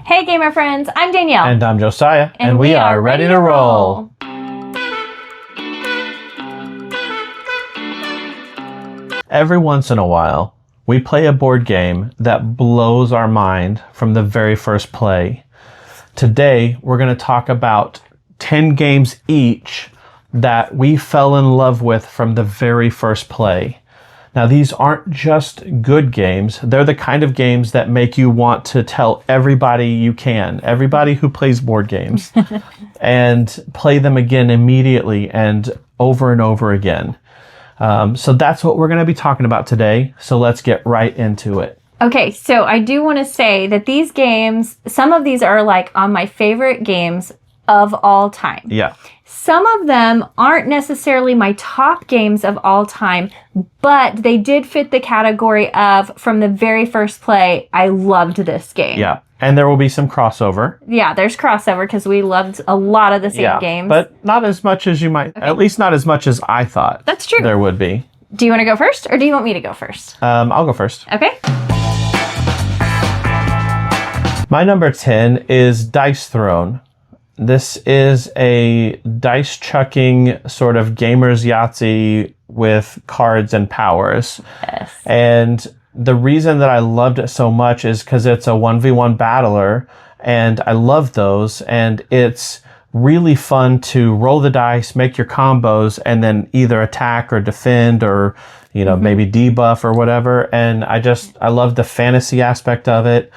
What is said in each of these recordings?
Hey gamer friends, I'm Danielle. And I'm Josiah. And we are ready to roll. Every once in a while, we play a board game that blows our mind from the very first play. Today, we're going to talk about 10 games each that we fell in love with from the very first play. Now, these aren't just good games. They're the kind of games that make you want to tell everybody you can, everybody who plays board games, and play them again immediately and over again. So that's what we're going to be talking about today. So let's get right into it. Okay, so I do want to say that these games, some of these are like on my favorite games of all time. Yeah. Some of them aren't necessarily my top games of all time, but they did fit the category of, from the very first play, I loved this game. Yeah. And there will be some crossover. Yeah, there's crossover because we loved a lot of the same games. But not as much as you might, at least not as much as I thought. That's true. There would be. Do you want to go first or do you want me to go first? I'll go first. Okay. My number 10 is Dice Throne. This is a dice chucking sort of gamer's Yahtzee with cards and powers. Yes. And the reason that I loved it so much is because it's a 1v1 battler, and I love those, and it's really fun to roll the dice, make your combos, and then either attack or defend or, maybe debuff or whatever. And I love the fantasy aspect of it.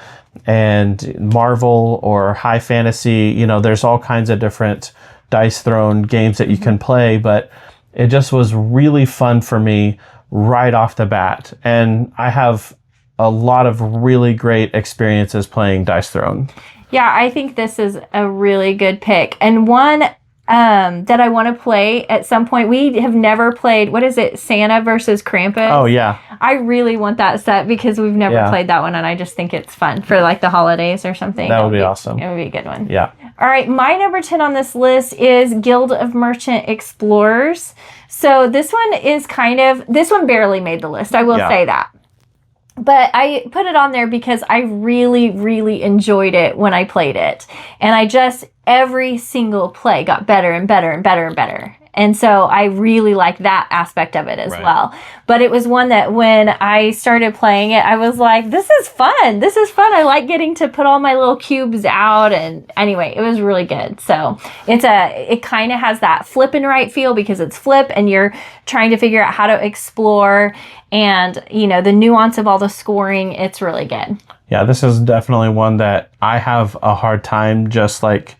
And Marvel or high fantasy, there's all kinds of different Dice Throne games that you can play, but it just was really fun for me right off the bat. And I have a lot of really great experiences playing Dice Throne. Yeah, I think this is a really good pick. And one that I want to play at some point. We have never played, what is it, Santa versus Krampus? Oh, yeah. I really want that set because we've never played that one, and I just think it's fun for like the holidays or something. That would be awesome. It would be a good one. Yeah. All right, my number 10 on this list is Guild of Merchant Explorers. So this one is this one barely made the list, I will say that. But I put it on there because I really, really enjoyed it when I played it. And every single play got better and better and better and better. And so I really like that aspect of it as well. But it was one that when I started playing it, I was like, this is fun. This is fun. I like getting to put all my little cubes out. And anyway, it was really good. So it kind of has that flip and right feel because it's flip and you're trying to figure out how to explore and, the nuance of all the scoring. It's really good. Yeah, this is definitely one that I have a hard time just like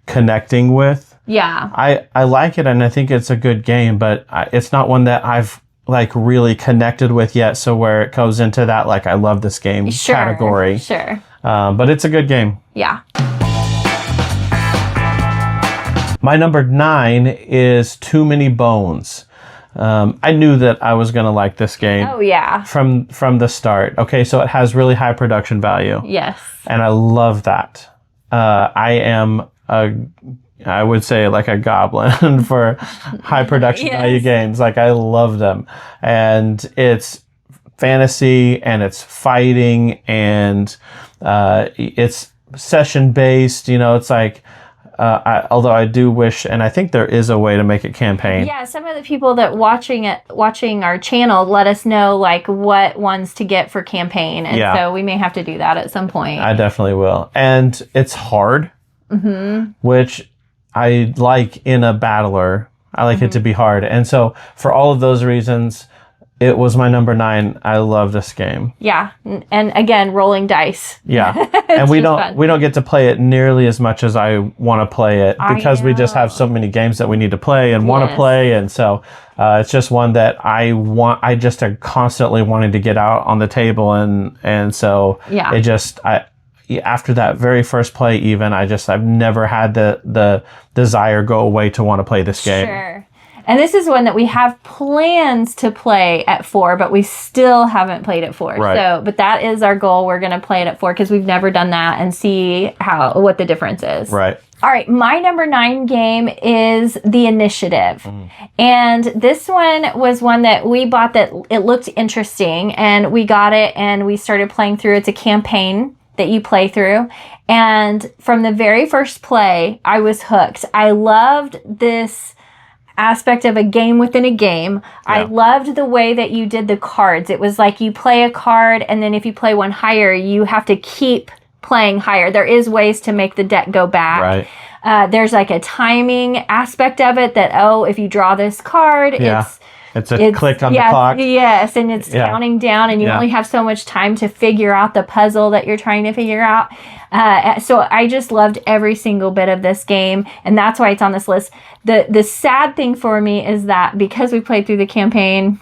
connecting with. Yeah. I like it and I think it's a good game, but it's not one that I've like really connected with yet. So where it goes into that, like, I love this game category. Sure. But it's a good game. Yeah. My number 9 is Too Many Bones. I knew that I was going to like this game. Oh, yeah. From the start. Okay, so it has really high production value. Yes. And I love that. I am I would say like a goblin for high production value games. Like, I love them. And it's fantasy and it's fighting and it's session based. It's like, although I do wish, and I think there is a way to make it campaign. Yeah, some of the people that watching our channel let us know like what ones to get for campaign. And so we may have to do that at some point. I definitely will. And it's hard, which I like in a battler. I like it to be hard. And so for all of those reasons, it was my number 9. I love this game. Yeah. And again, rolling dice. Yeah. And we don't get to play it nearly as much as I want to play it because we just have so many games that we need to play and want to play. And so it's just one that I just am constantly wanting to get out on the table. And so it just, after that very first play, even I've never had the desire go away to want to play this game. Sure. And this is one that we have plans to play at 4, but we still haven't played at 4. Right. So, but that is our goal. We're going to play it at 4 because we've never done that and see what the difference is. Right. All right. My number 9 game is The Initiative. And this one was one that we bought that it looked interesting and we got it and we started playing through. It's a campaign that you play through. And from the very first play, I was hooked. I loved this aspect of a game within a game. Yeah. I loved the way that you did the cards. It was like you play a card, and then if you play one higher, you have to keep playing higher. There is ways to make the deck go back. Right. There's like a timing aspect of it that, if you draw this card, it's a click on the clock. Yes, and it's counting down, and you only have so much time to figure out the puzzle that you're trying to figure out. So I just loved every single bit of this game, and that's why it's on this list. The sad thing for me is that because we played through the campaign,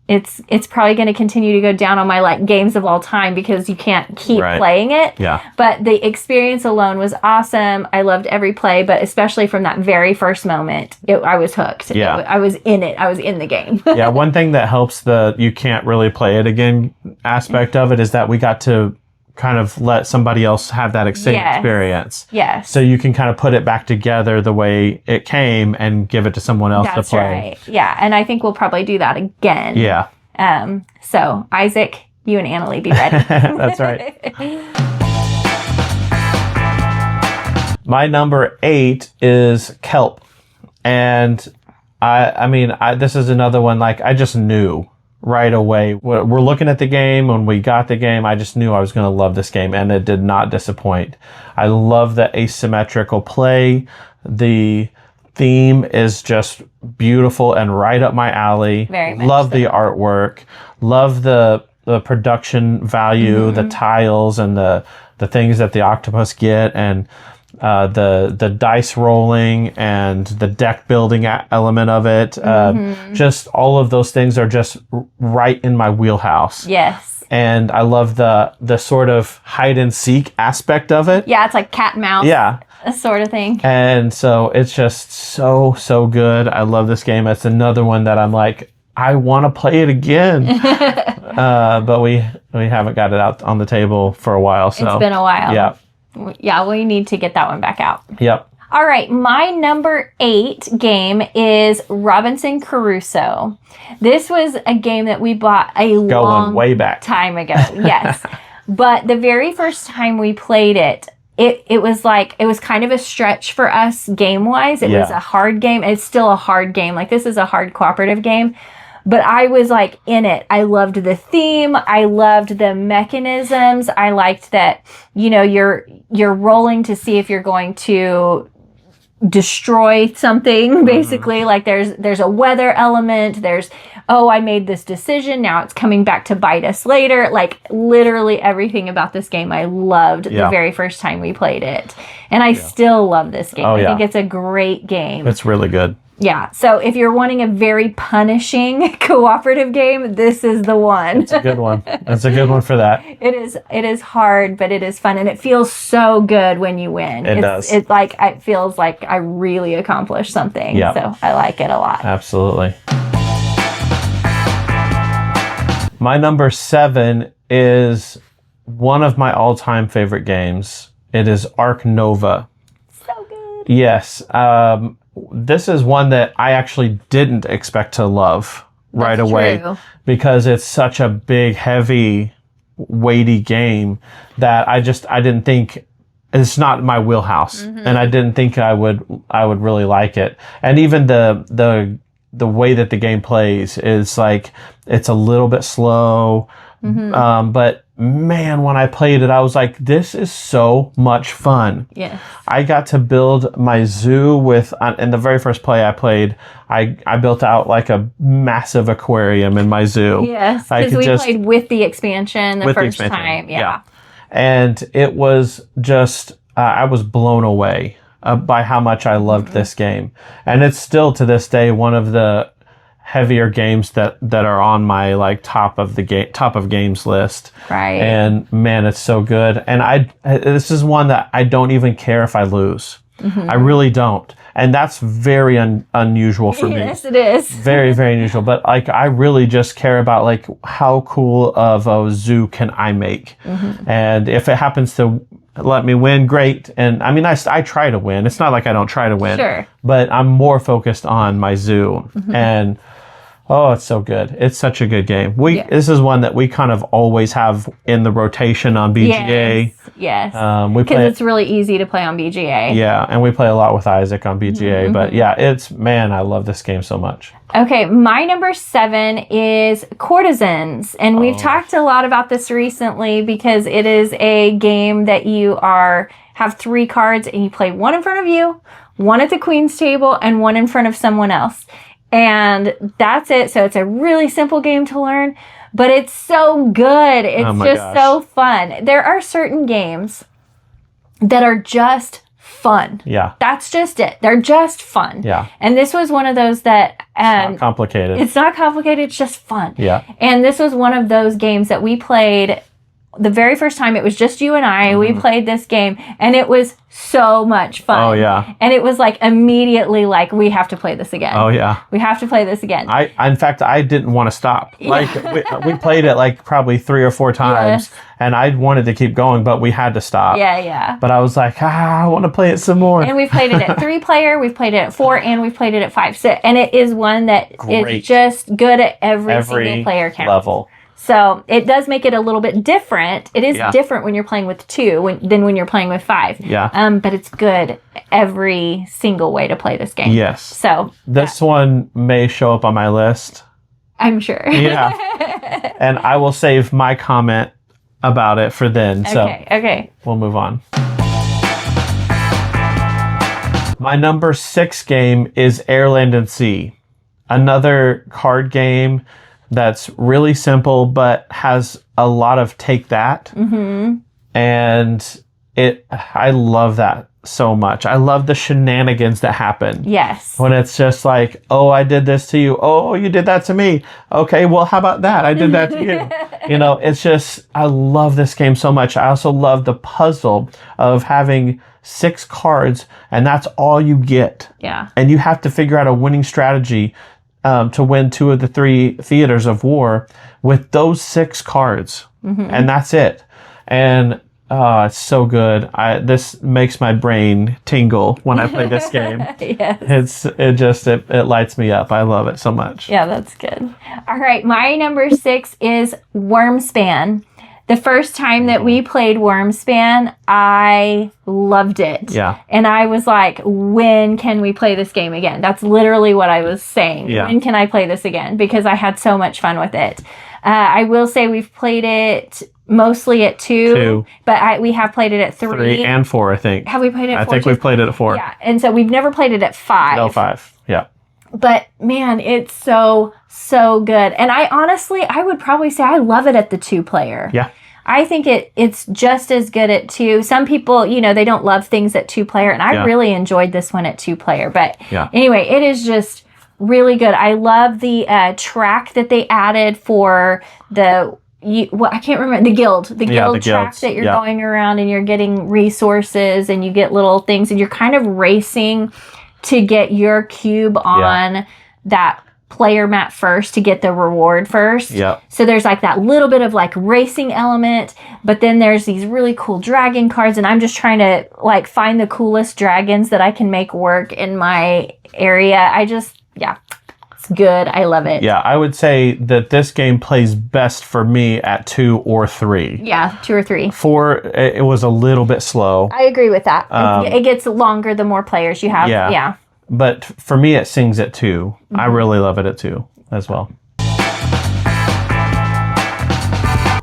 it's probably going to continue to go down on my like games of all time because you can't keep playing it. Yeah. But the experience alone was awesome. I loved every play, but especially from that very first moment, I was hooked. Yeah. I was in it. I was in the game. Yeah. One thing that helps the you can't really play it again aspect of it is that we got to kind of let somebody else have that same experience. Yes. So you can kind of put it back together the way it came and give it to someone else to play. Right. Yeah. And I think we'll probably do that again. Yeah. So Isaac, you and Annalie be ready. That's right. My number 8 is Kelp. And this is another one, like I just knew right away. We're looking at the game. When we got the game, I just knew I was going to love this game, and it did not disappoint. I love the asymmetrical play. The theme is just beautiful and right up my alley. Very much love the artwork. Love the production value, the tiles and the things that the octopus get, and the dice rolling and the deck building element of it. Just all of those things are just right in my wheelhouse. Yes. And I love the sort of hide and seek aspect of it. Yeah, it's like cat and mouse. Yeah. Sort of thing. And so it's just so good. I love this game. It's another one that I'm like, I want to play it again. But we haven't got it out on the table for a while. So it's been a while. Yeah. Yeah, we need to get that one back out. Yep. All right, my number 8 game is Robinson Crusoe. This was a game that we bought long way back time ago. Yes. But the very first time we played it, it was kind of a stretch for us game-wise. It was a hard game. It's still a hard game. Like, this is a hard cooperative game. But I was like in it. I loved the theme. I loved the mechanisms. I liked that, you're rolling to see if you're going to destroy something, basically. Like there's a weather element. There's, I made this decision. Now it's coming back to bite us later. Like literally everything about this game I loved the very first time we played it. And I still love this game. I think it's a great game. It's really good. Yeah, so if you're wanting a very punishing cooperative game, this is the one. It's a good one. It's a good one for that. It is hard, but it is fun, and it feels so good when you win. It does. It feels like I really accomplished something. Yeah. So I like it a lot. Absolutely. My number 7 is one of my all-time favorite games. It is Ark Nova. So good. Yes. This is one that I actually didn't expect to love right away. True. Because it's such a big, heavy, weighty game that I didn't think it's not my wheelhouse, and I didn't think I would really like it. And even the way that the game plays is like it's a little bit slow, but man, when I played it, I was like, this is so much fun. Yes. I got to build my zoo in the very first play I played, I built out like a massive aquarium in my zoo. Yes, because we played with the expansion the first time. Yeah. And it was just, I was blown away by how much I loved this game. And it's still to this day one of the heavier games that are on my like top of games list. Right. And man, it's so good. And this is one that I don't even care if I lose. I really don't. And that's very unusual for me. Yes, it is. Very, very unusual. But like, I really just care about like how cool of a zoo can I make? And if it happens to let me win, great. And I mean, I try to win. It's not like I don't try to win. Sure. But I'm more focused on my zoo. And Oh, it's so good. It's such a good game. This is one that we kind of always have in the rotation on BGA. Yes. We play it's really easy to play on BGA. Yeah, and we play a lot with Isaac on BGA. But yeah, I love this game so much. Okay, my number 7 is Courtesans. And we've talked a lot about this recently because it is a game that you have 3 cards and you play one in front of you, one at the queen's table, and one in front of someone else. And that's it. So it's a really simple game to learn, but it's so good. It's just so fun. There are certain games that are just fun. Yeah. That's just it. They're just fun. Yeah. And this was one of those that... it's not complicated. It's not complicated. It's just fun. Yeah. And this was one of those games that we played the very first time. It was just you and I. We played this game and it was so much fun. Oh, yeah. And it was like immediately like, we have to play this again. Oh, yeah. We have to play this again. In fact, I didn't want to stop. Like, we played it like probably 3 or 4 times, and I wanted to keep going, but we had to stop. Yeah. But I was like, I want to play it some more. And we played it at 3-player, we've played it at 4, and we've played it at 5. So, and it is one that is just good at every single player count. Level. So it does make it a little bit different. It is different when you're playing with 2 than when you're playing with 5. Yeah. But it's good every single way to play this game. Yes. So this one may show up on my list. I'm sure. Yeah. And I will save my comment about it for then. Okay. We'll move on. My number 6 game is Air, Land, and Sea. Another card game that's really simple, but has a lot of take that. And I love that so much. I love the shenanigans that happen. Yes. When it's just like, oh, I did this to you. Oh, you did that to me. Okay, well, how about that? I did that to you. It's just, I love this game so much. I also love the puzzle of having 6 cards and that's all you get. Yeah. And you have to figure out a winning strategy to win 2 of the 3 theaters of war with those 6 cards. And that's it. And it's so good. This makes my brain tingle when I play this game. Yes. It lights me up. I love it so much. Yeah, that's good. All right, my number 6 is Wormspan. The first time that we played Wormspan, I loved it. Yeah. And I was like, when can we play this game again? That's literally what I was saying. Yeah. When can I play this again? Because I had so much fun with it. I will say we've played it mostly at 2. But we have played it at 3. 3 and 4, I think. Have we played it at 4? I think we've played it at 4. Yeah. And so we've never played it at 5. No, 5. Yeah. But man, it's so good. And I would probably say I love it at the 2-player. Yeah. I think it's just as good at 2. Some people, they don't love things at 2-player, and I really enjoyed this one at 2-player. But anyway, it is just really good. I love the track that they added for I can't remember, the guild track that you're going around and you're getting resources and you get little things and you're kind of racing to get your cube on that player mat first to get the reward first. Yep. So there's like that little bit of like racing element, but then there's these really cool dragon cards and I'm just trying to like find the coolest dragons that I can make work in my area. It's good. I love it. Yeah, I would say that this game plays best for me at 2 or 3. Yeah, 2 or 3. 4, it was a little bit slow. I agree with that. It gets longer the more players you have. Yeah. But for me, it sings at 2. I really love it at 2 as well.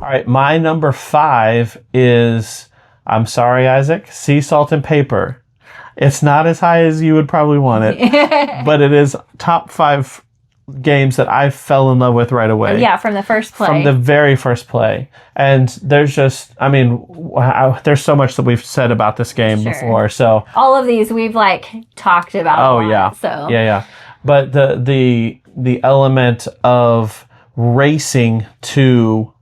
All right, my number 5 is, I'm sorry, Isaac, Sea Salt and Paper. It's not as high as you would probably want it, but it is top 5 games that I fell in love with right away. Yeah, from the first play. From the very first play. And there's just, there's so much that we've said about this game before. So all of these we've talked about. Oh, yeah. So Yeah. But the element of racing to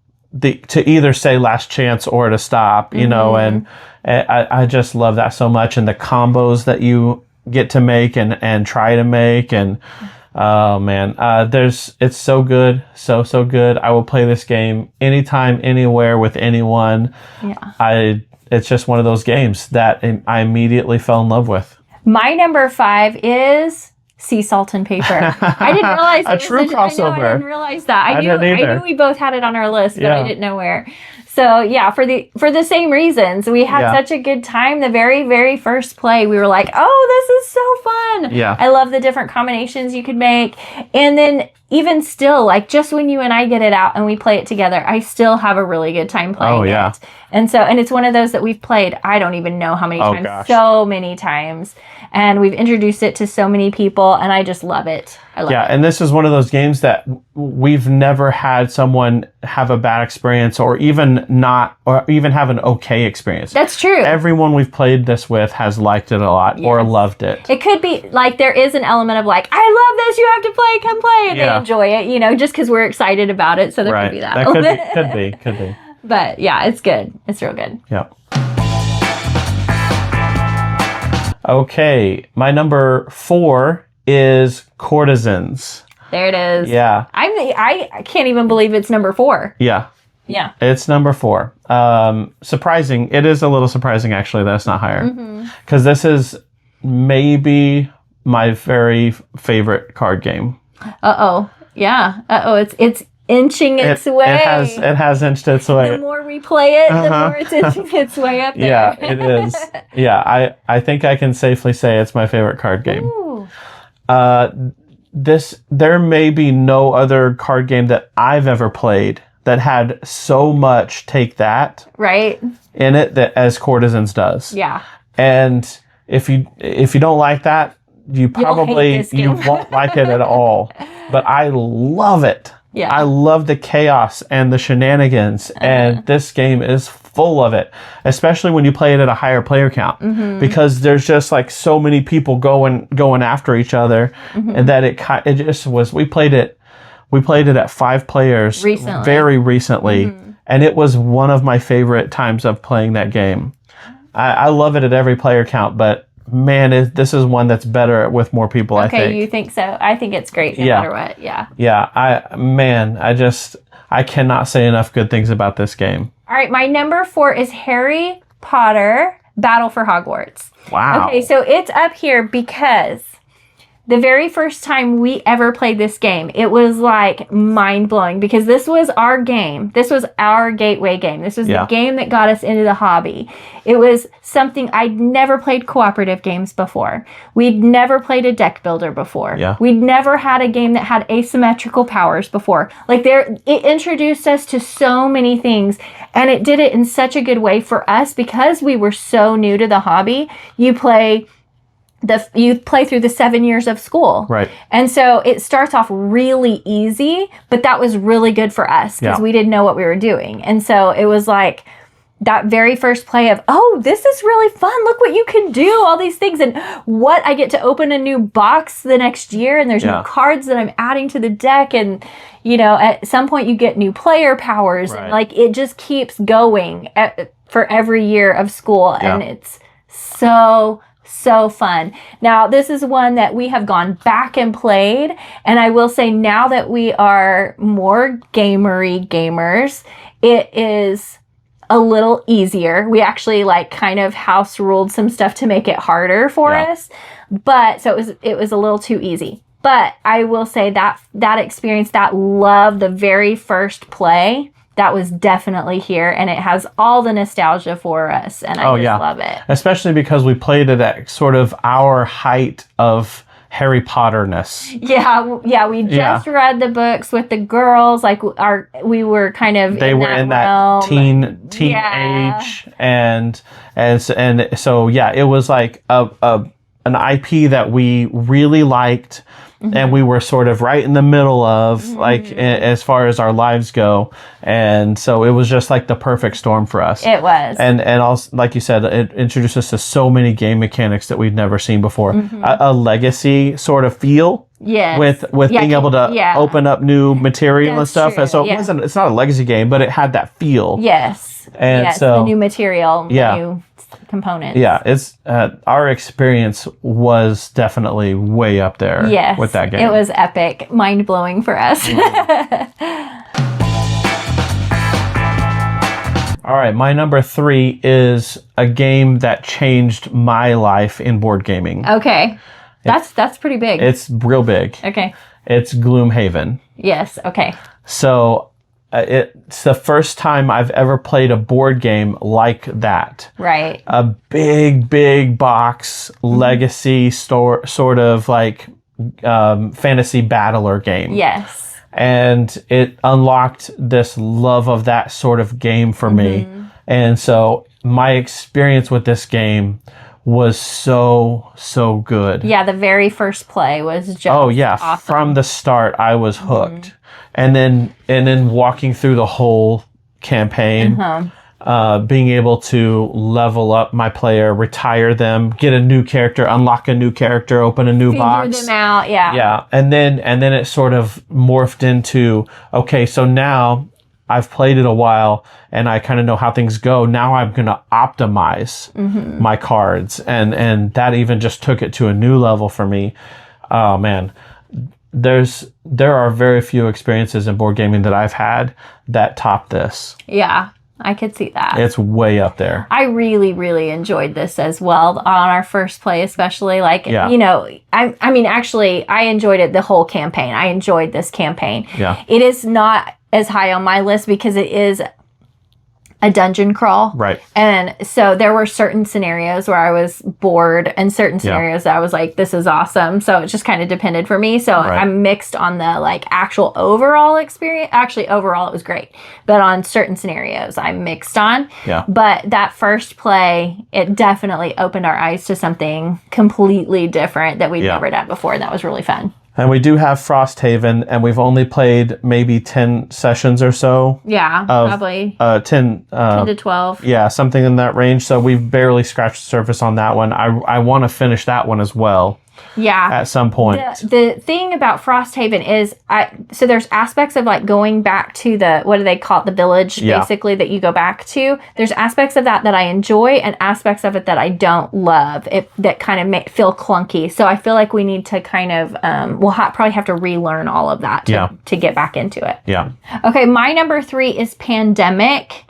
either say last chance or to stop, and I just love that so much. And the combos that you get to make and try to make and oh man, it's so good, so good. I will play this game anytime, anywhere with anyone. Yeah. It's just one of those games that I immediately fell in love with. My number 5 is sea salt and paper. I didn't realize a true crossover. I didn't realize that. I didn't either. I knew we both had it on our list, but I didn't know where. So yeah, for the same reasons, we had such a good time. The very, very first play, we were like, "Oh, this is so fun!" Yeah, I love the different combinations you could make. And then even still, like just when you and I get it out and we play it together, I still have a really good time playing it. And it's one of those that we've played. I don't even know how many times. Gosh. So many times. And we've introduced it to so many people, and I just love it. I love it. And this is one of those games that we've never had someone have a bad experience or even have an okay experience. That's true. Everyone we've played this with has liked it a lot or loved it. It could be like there is an element of like, I love this, you have to play, come play. And they enjoy it, just because we're excited about it. So there could be that. That could be. But yeah, it's good. It's real good. Yeah. Okay, my number 4 is Courtesans. There it is. Yeah. I can't even believe it's number 4. Yeah. Yeah. It's number 4. Surprising. It is a little surprising, actually, that it's not higher. Because this is maybe my very favorite card game. Uh-oh. Yeah. Uh-oh. It's inching its way. It has inched its way. The more we play it, the more it's inching its way up there. Yeah, it is. Yeah, I think I can safely say it's my favorite card game. Ooh. There may be no other card game that I've ever played that had so much take that right in it that as Courtesans does. Yeah. And if you don't like that, you probably won't like it at all. But I love it. Yeah. I love the chaos and the shenanigans, and this game is full of it, especially when you play it at a higher player count, because there's just like so many people going after each other, and that it just was. We played it at 5 players very recently, and it was one of my favorite times of playing that game. I love it at every player count, but man, this is one that's better with more people, I think. Okay, you think so? I think it's great no matter what, yeah. Yeah, I cannot say enough good things about this game. All right, my number 4 is Harry Potter Battle for Hogwarts. Wow. Okay, so it's up here because the very first time we ever played this game, it was like mind-blowing because this was our game. This was our gateway game. This was the game that got us into the hobby. It was something I'd never played cooperative games before. We'd never played a deck builder before. Yeah. We'd never had a game that had asymmetrical powers before. It introduced us to so many things, and it did it in such a good way for us because we were so new to the hobby. You play through the 7 years of school. Right. And so it starts off really easy, but that was really good for us because we didn't know what we were doing. And so it was like that very first play of, oh, this is really fun. Look what you can do, all these things. And what I get to open a new box the next year and there's new cards that I'm adding to the deck. And, at some point you get new player powers. Right. And like it just keeps going for every year of school. Yeah. And it's so fun. Now, this is one that we have gone back and played. And I will say now that we are more gamers, it is a little easier. We actually kind of house ruled some stuff to make it harder for us. But so it was a little too easy. But I will say that experience, that love, the very first play, that was definitely here, and it has all the nostalgia for us, and I just love it. Especially because we played it at sort of our height of Harry Potter-ness. Yeah, we just read the books with the girls, we were kind of they were in that teen age, and so it was like an IP that we really liked. And we were sort of right in the middle of, as far as our lives go. And so it was just like the perfect storm for us. It was. And also, like you said, it introduced us to so many game mechanics that we'd never seen before. A legacy sort of feel. Yes. With being able to open up new material and stuff. True. And so it's not a legacy game, but it had that feel. Yes. And so the new material, new components. Yeah, it's our experience was definitely way up there with that game. It was epic, mind-blowing for us. All right, my number 3 is a game that changed my life in board gaming. Okay. That's pretty big. It's real big. Okay. It's Gloomhaven. Yes. Okay. So it's the first time I've ever played a board game like that. Right. A big box legacy sort of like fantasy battler game. Yes. And it unlocked this love of that sort of game for me. And so my experience with this game was so good. Yeah, the very first play was just awesome. From the start I was hooked. And then walking through the whole campaign, being able to level up my player, retire them, get a new character, unlock a new character, open a new box. Figure them out, yeah. Yeah, and then it sort of morphed into, okay, so now I've played it a while and I kind of know how things go. Now I'm going to optimize my cards. And that even just took it to a new level for me. Oh man, there are very few experiences in board gaming that I've had that top this. Yeah, I could see that. It's way up there. I really enjoyed this as well on our first play, especially you know, I mean, actually I enjoyed it the whole campaign. I enjoyed this campaign. Yeah. It is not as high on my list because it is a dungeon crawl. Right. And so there were certain scenarios where I was bored and certain scenarios that I was like, this is awesome. So it just kind of depended for me. So I'm mixed on the like actual overall experience. Actually, overall it was great. But on certain scenarios I'm mixed on. Yeah. But that first play, it definitely opened our eyes to something completely different that we've never done before. And that was really fun. And we do have Frosthaven, and we've only played maybe 10 sessions or so. Yeah, probably. 10 to 12. Yeah, something in that range. So we've barely scratched the surface on that one. I want to finish that one as well. Yeah. At some point. The thing about Frosthaven is, so there's aspects of like going back to the, what do they call it? The village, basically, that you go back to. There's aspects of that I enjoy and aspects of it that I don't love. That kind of feel clunky. So I feel like we need to kind of, we'll probably have to relearn all of that to get back into it. Yeah. Okay, my number 3 is Pandemic.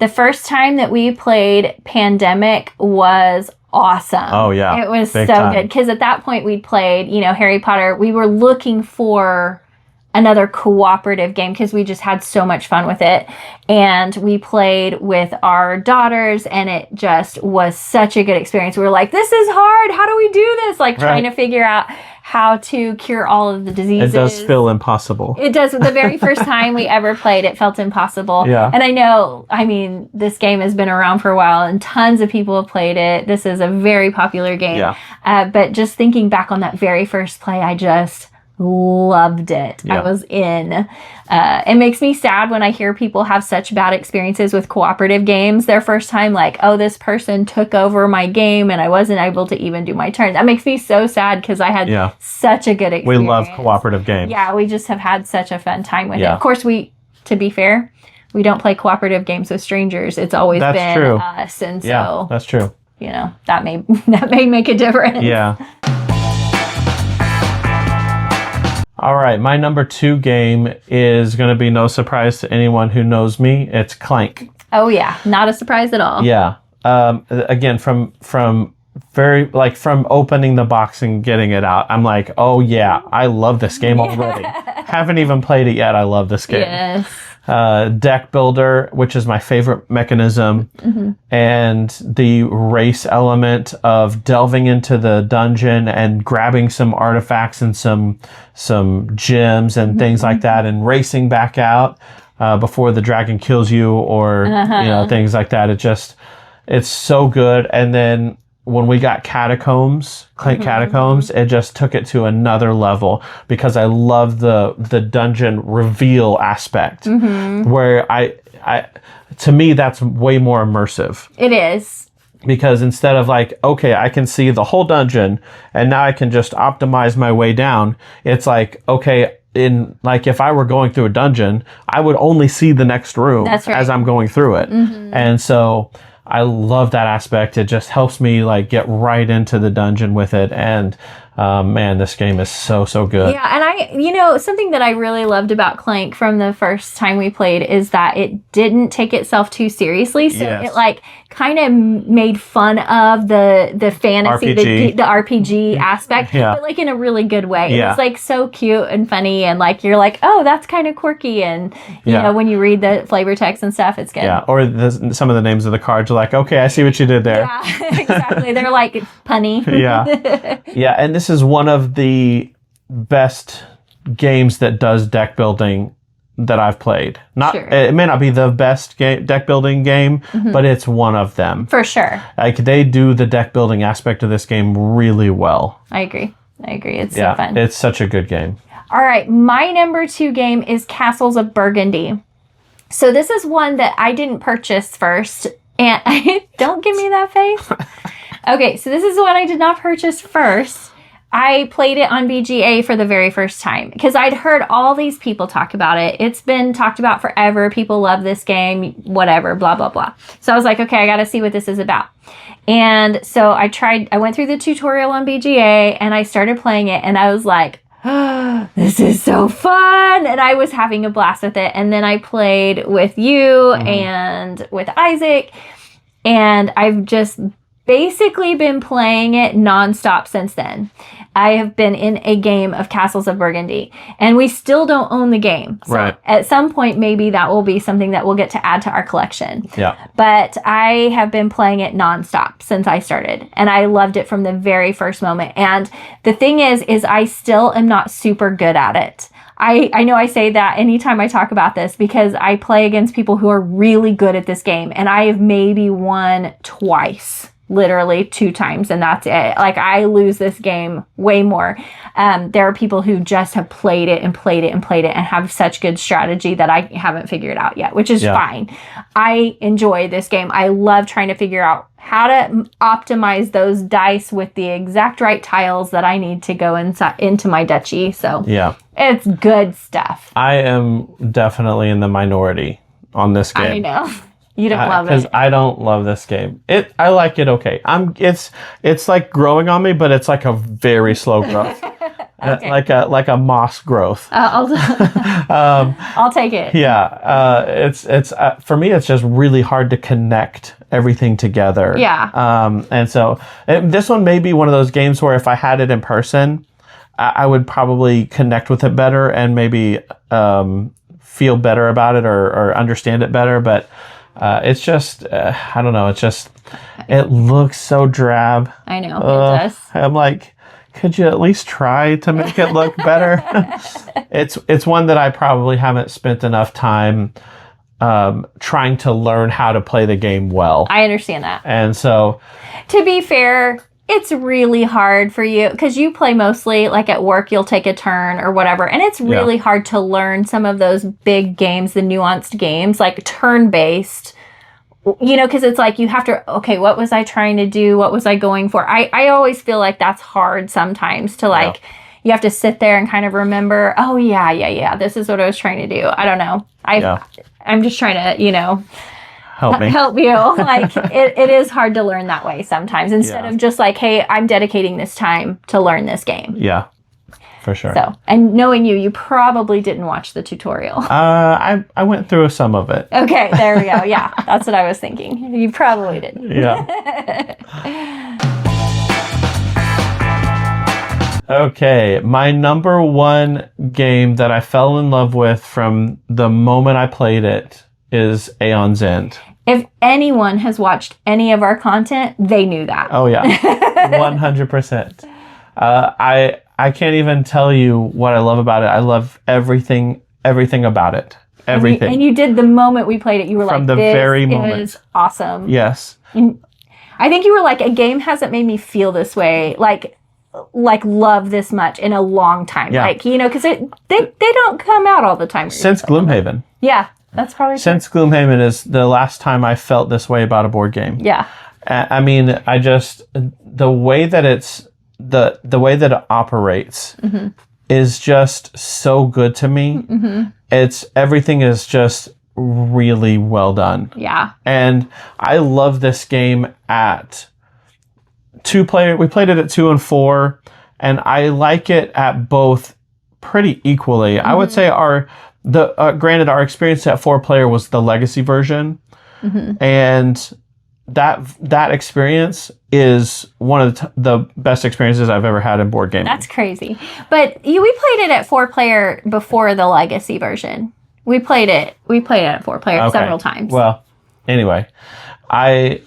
The first time that we played Pandemic was awesome. Oh yeah. It was Big so time. good because at that point we'd played, Harry Potter. We were looking for another cooperative game because we just had so much fun with it. And we played with our daughters and it just was such a good experience. We were like, this is hard. How do we do this? Like trying to figure out how to cure all of the diseases. It does feel impossible. It does. The very first time we ever played, it felt impossible. Yeah. And I mean, this game has been around for a while and tons of people have played it. This is a very popular game. Yeah. But just thinking back on that very first play, I just loved it. Yeah. I was in. It makes me sad when I hear people have such bad experiences with cooperative games. Their first time, like, oh, this person took over my game and I wasn't able to even do my turn. That makes me so sad because I had such a good experience. We love cooperative games. Yeah, we just have had such a fun time with it. Of course, to be fair, we don't play cooperative games with strangers. It's always been true. us. And so, yeah, that's true. That may make a difference. Yeah. All right, my number 2 game is going to be no surprise to anyone who knows me. It's Clank. Oh yeah, not a surprise at all. Yeah. Again, from opening the box and getting it out, I'm like, oh yeah, I love this game already. Haven't even played it yet. I love this game. Yes. Deck builder, which is my favorite mechanism, and the race element of delving into the dungeon and grabbing some artifacts and some gems and things like that, and racing back out before the dragon kills you, or things like that. It's so good. And then when we got Clank Catacombs, it just took it to another level because I love the dungeon reveal aspect, where to me, that's way more immersive. It is. Because instead of like, okay, I can see the whole dungeon and now I can just optimize my way down. It's like, okay, if I were going through a dungeon, I would only see the next room as I'm going through it. And so I love that aspect. It just helps me like get right into the dungeon with it. And man, this game is so good. Yeah, and something that I really loved about Clank from the first time we played is that it didn't take itself too seriously. So it like kind of made fun of the fantasy, RPG. the RPG aspect, but like in a really good way. It was like so cute and funny, and like you're like, oh, that's kind of quirky, and you know when you read the flavor text and stuff, it's good. Yeah, or some of the names of the cards are like, okay, I see what you did there. Yeah, exactly. They're like punny. Yeah, and this is one of the best games that does deck building that I've played. It may not be the best deck building game, but it's one of them. For sure. Like they do the deck building aspect of this game really well. I agree. It's so fun. It's such a good game. All right, my number 2 game is Castles of Burgundy. So this is one that I didn't purchase first. And don't give me that face. Okay, so this is the one I did not purchase first. I played it on BGA for the very first time because I'd heard all these people talk about it. It's been talked about forever. People love this game, whatever, blah, blah, blah. So I was like, okay, I got to see what this is about. And so I went through the tutorial on BGA and I started playing it and I was like, oh, this is so fun. And I was having a blast with it. And then I played with you and with Isaac, and I've just basically been playing it nonstop since then. I have been in a game of Castles of Burgundy, and we still don't own the game. So at some point, maybe that will be something that we'll get to add to our collection. Yeah. But I have been playing it nonstop since I started, and I loved it from the very first moment. And the thing is I still am not super good at it. I know I say that anytime I talk about this because I play against people who are really good at this game, and I have maybe won twice. Literally 2 times, and that's it. Like, I lose this game way more. There are people who just have played it and have such good strategy that I haven't figured out yet, which is fine. I enjoy this game. I love trying to figure out how to optimize those dice with the exact right tiles that I need to go into my duchy. So it's good stuff. I am definitely in the minority on this game. I know. You don't love it. Because I don't love this game. I like it okay. It's like growing on me, but it's like a very slow growth. Okay. Like a moss growth. I'll take it. Yeah. It's for me, it's just really hard to connect everything together. Yeah. And so this one may be one of those games where if I had it in person, I would probably connect with it better and maybe feel better about it or understand it better. But it's just, I don't know. It looks so drab. I know, it does. I'm like, could you at least try to make it look better? It's one that I probably haven't spent enough time trying to learn how to play the game well. I understand that. And so, to be fair, it's really hard for you because you play mostly like at work, you'll take a turn or whatever. And it's really hard to learn some of those big games, the nuanced games, like turn-based, because it's like you have to, okay, what was I trying to do? What was I going for? I always feel like that's hard sometimes to you have to sit there and kind of remember, oh, yeah, this is what I was trying to do. I don't know. I'm just trying to, help you. Like it is hard to learn that way sometimes instead of just like, hey, I'm dedicating this time to learn this game. Yeah, for sure. So, and knowing you probably didn't watch the tutorial. I went through some of it. Okay, there we go. Yeah, that's what I was thinking. You probably didn't. Yeah. Okay, my number 1 game that I fell in love with from the moment I played it is Aeon's End. If anyone has watched any of our content, they knew that. Oh yeah, 100%. I can't even tell you what I love about it. I love everything about it. Everything. And you did the moment we played it. You were from like, the very moment. This is awesome. Yes. And I think you were like, a game hasn't made me feel this way. Like love this much in a long time. Yeah. Because they don't come out all the time. Since Gloomhaven. Yeah. That's probably Since Gloomhaven is the last time I felt this way about a board game. Yeah. I mean, the way that the way that it operates is just so good to me. Mm-hmm. Everything is just really well done. Yeah. And I love this game at 2-player. We played it at 2 and 4, and I like it at both pretty equally. I would say granted our experience at 4-player was the legacy version, and that experience is one of the best experiences I've ever had in board gaming. That's crazy. But we played it at 4-player before the legacy version. We played it at 4-player several times. Well, anyway, I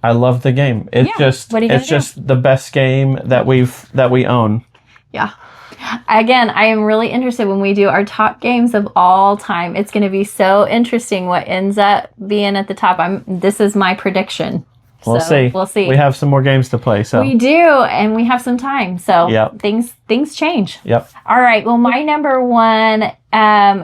love the game. It's just the best game that we own. Yeah. Again, I am really interested when we do our top games of all time. It's going to be so interesting what ends up being at the top. This is my prediction. We'll see. We have some more games to play. So we do, and we have some time. So things change. Yep. All right. Well, my number one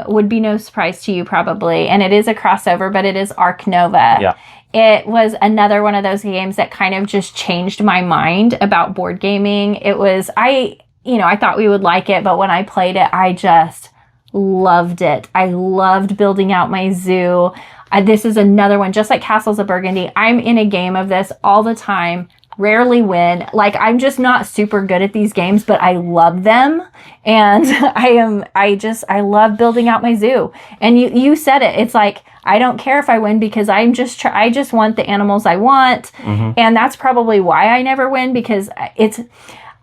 would be no surprise to you probably, and it is a crossover, but it is Ark Nova. Yeah. It was another one of those games that kind of just changed my mind about board gaming. It was I thought we would like it, but when I played it, I just loved it. I loved building out my zoo. This is another one, just like Castles of Burgundy. I'm in a game of this all the time, rarely win. Like, I'm just not super good at these games, but I love them. And I love building out my zoo. And you said it. It's like, I don't care if I win because I just want the animals I want. And that's probably why I never win, because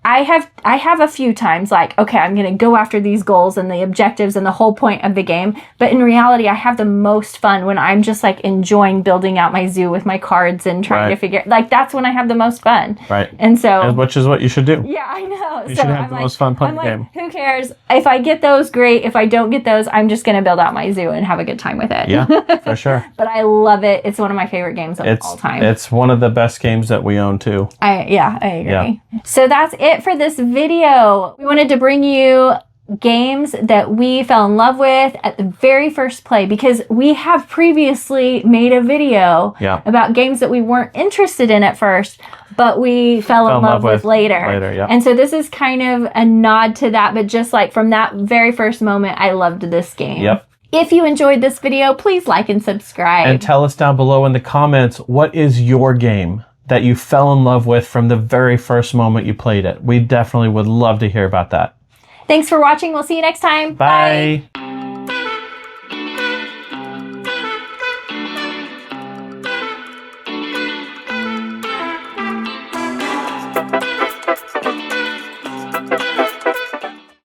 I have a few times like, okay, I'm going to go after these goals and the objectives and the whole point of the game. But in reality, I have the most fun when I'm just like enjoying building out my zoo with my cards and trying to figure, like, that's when I have the most fun. Right. And so, which is what you should do. Yeah, I know. You should have the most fun playing the game. Who cares? If I get those, great. If I don't get those, I'm just going to build out my zoo and have a good time with it. Yeah, for sure. But I love it. It's one of my favorite games of all time. It's one of the best games that we own too. I agree. Yeah. So that's it for this video. We wanted to bring you games that we fell in love with at the very first play, because we have previously made a video about games that we weren't interested in at first, but we fell in love with later. And so this is kind of a nod to that, but just like from that very first moment, I loved this game. Yep. If you enjoyed this video, please like and subscribe. And tell us down below in the comments, what is your game that you fell in love with from the very first moment you played it? We definitely would love to hear about that. Thanks for watching. We'll see you next time. Bye.